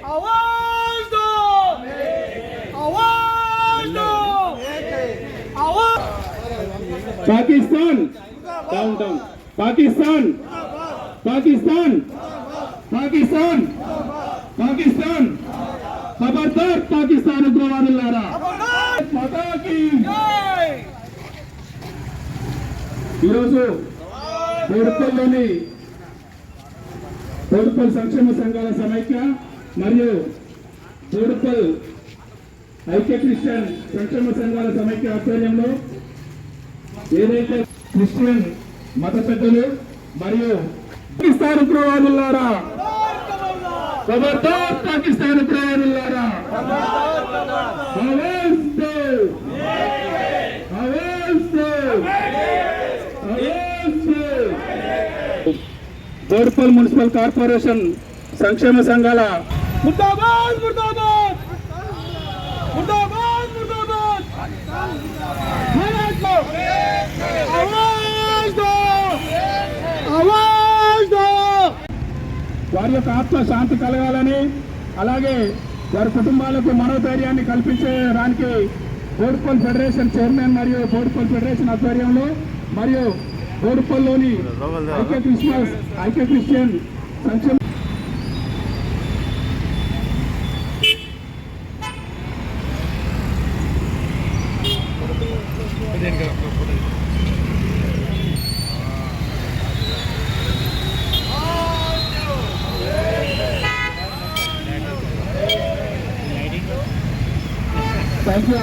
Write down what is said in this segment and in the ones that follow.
आवाज दो, आवाज दो, आवाज। पाकिस्तान डाउन डाउन, पाकिस्तान पाकिस्तान पाकिस्तान पाकिस्तान खबरदार पाकिस्तान उग्रवाదులారా మాతాకి ఈరోజు బోడుపల్లిలోని బోడుపల్లి సంక్షేమ సంఘాల సమైక్య మరియు బోడుపల్లి ఐక్య క్రిస్టియన్ సంక్షేమ సంఘాల సమైక్య ఆధ్వర్యంలో ఏదైతే క్రిస్టియన్ మత పెద్దలు మరియు పాకిస్తాన్ ఉగ్రవాదులారా ఖబర్దార్ పాకిస్తాన్ ఉగ్రవాదులారా బోడుపల్లి మున్సిపల్ కార్పొరేషన్ సంక్షేమ సంఘాల मुर्दाबाद मुर्दाबाद मुर्दाबाद मुर्दाबाद आवाज दो, आवाज दो। వారి యొక్క ఆత్మ శాంతి కలగాలని అలాగే వారి కుటుంబాలకు మనోధైర్యాన్ని కల్పించడానికి బోడుపల్లి ఫెడరేషన్ చైర్మన్ మరియు బోడుపల్లి ఫెడరేషన్ ఆధ్వర్యంలో మరియు బోడుపల్లిలోని ఐక్య క్రిస్టియన్ సంక్షేమ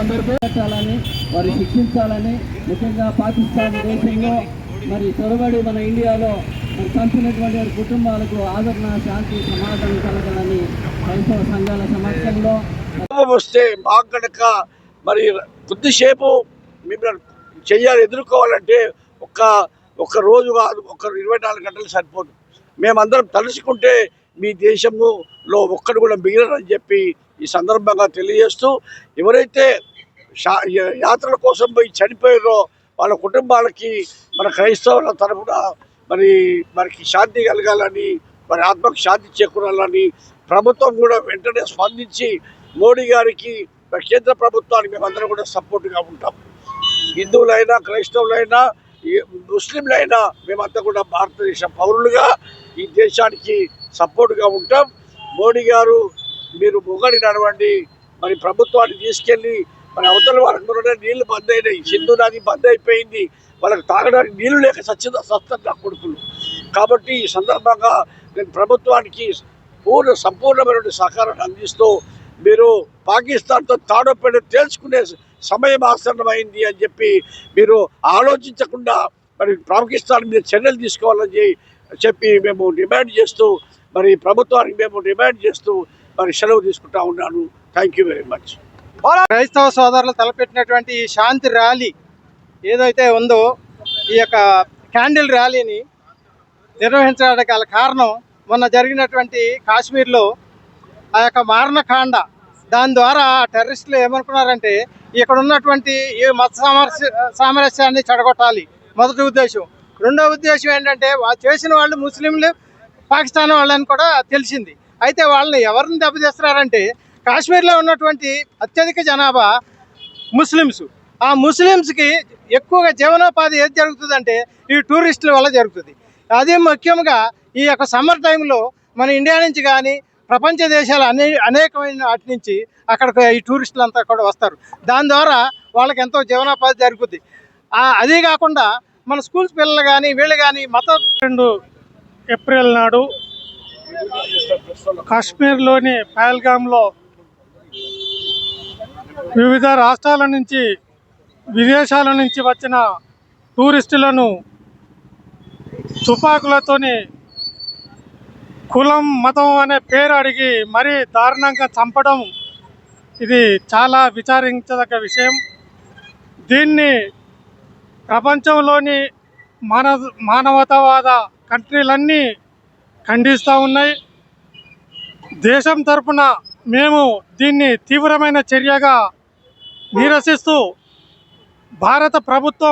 అందరికీ పెట్టాలని వారు శిక్షించాలని ముఖ్యంగా పాకిస్తాన్ దేశంలో మరి చొరబడి మన ఇండియాలో మరి చంపినటువంటి వారి కుటుంబాలకు ఆదరణ శాంతి సమాధానం కలగాలని క్రైస్తవ సంఘాల సమక్షంలో వస్తే మాకు కనుక మరి కొద్దిసేపు మిమ్మల్ని చెయ్యాలి ఎదుర్కోవాలంటే ఒక్క రోజు కాదు, 24 గంటలు సరిపోదు. మేమందరం తలుచుకుంటే మీ దేశంలో ఒక్కడు కూడా మిగిలరని చెప్పి ఈ సందర్భంగా తెలియజేస్తూ, ఎవరైతే యాత్రల కోసం పోయి చనిపోయారో వాళ్ళ కుటుంబాలకి మన క్రైస్తవుల తరఫున మనకి శాంతి కలగాలని, మరి ఆత్మకు శాంతి చేకూరాలని ప్రభుత్వం కూడా వెంటనే స్పందించి మోడీ గారికి కేంద్ర ప్రభుత్వానికి మేమందరం కూడా సపోర్ట్గా ఉంటాం. హిందువులైనా క్రైస్తవులైనా ముస్లింలైనా మేమంతా కూడా భారతదేశ పౌరులుగా ఈ దేశానికి సపోర్ట్గా ఉంటాం. మోడీ గారు మీరు మొగడి నడవండి, మరి ప్రభుత్వాన్ని తీసుకెళ్ళి మరి అవతల వాళ్ళందరూ నీళ్లు బంద్ అయినాయి, సింధు నది బంద్ అయిపోయింది, వాళ్ళకి తాగడానికి నీళ్లు లేక సత్తంగా కొడుకులు. కాబట్టి ఈ సందర్భంగా నేను ప్రభుత్వానికి సంపూర్ణమైన సహకారాన్ని అందిస్తూ మీరు పాకిస్తాన్తో తాడోపేడ తేల్చుకునే సమయం ఆసన్నమైంది అని చెప్పి మీరు ఆలోచించకుండా మరి పాకిస్తాన్ మీద చర్యలు తీసుకోవాలని చెప్పి మేము డిమాండ్ చేస్తూ మరి ప్రభుత్వానికి మేము డిమాండ్ చేస్తూ మరి సెలవు తీసుకుంటా ఉన్నాను. Thank you very much. క్రైస్తవ సోదరులు తలపెట్టినటువంటి ఈ శాంతి ర్యాలీ ఏదైతే ఉందో, ఈ యొక్క క్యాండిల్ ర్యాలీని నిర్వహించడానికి గల కారణం మొన్న జరిగినటువంటి కాశ్మీర్లో ఆ యొక్క మారణకాండ. దాని ద్వారా టెర్రరిస్టులు ఏమనుకున్నారంటే ఇక్కడ ఉన్నటువంటి ఈ మత సామరస్యాన్ని చెడగొట్టాలి, మొదటి ఉద్దేశం. రెండో ఉద్దేశం ఏంటంటే చేసిన వాళ్ళు ముస్లింలు, పాకిస్తాన్ వాళ్ళని కూడా తెలిసింది. అయితే వాళ్ళని ఎవరిని దెబ్బతీస్తున్నారంటే కాశ్మీర్లో ఉన్నటువంటి అత్యధిక జనాభా ముస్లిమ్స్. ఆ ముస్లిమ్స్కి ఎక్కువగా జీవనోపాధి ఏది జరుగుతుందంటే ఈ టూరిస్టుల వల్ల జరుగుతుంది. అదే ముఖ్యంగా ఈ యొక్క సమ్మర్ టైంలో మన ఇండియా నుంచి కానీ ప్రపంచ దేశాలు అనేకమైన వాటి నుంచి అక్కడికి ఈ టూరిస్టులు అంతా కూడా వస్తారు. దాని ద్వారా వాళ్ళకి ఎంతో జీవనోపాధి జరుగుతుంది. అదే కాకుండా మన స్కూల్స్ పిల్లలు కానీ వీళ్ళు కానీ 2 ఏప్రిల్ నాడు కాశ్మీర్లోని పహల్గామ్లో వివిధ రాష్ట్రాల నుంచి విదేశాల నుంచి వచ్చిన టూరిస్టులను తుపాకులతోని కులం మతం అనే పేరు అడిగి మరీ దారుణంగా చంపడం ఇది చాలా విచారించదగ్గ విషయం. దీన్ని ప్రపంచంలోని మానవతావాద కంట్రీలన్నీ ఖండిస్తూ ఉన్నాయి. దేశం తరపున మేము దీన్ని తీవ్రమైన చర్యగా నిరసిస్తూ భారత ప్రభుత్వం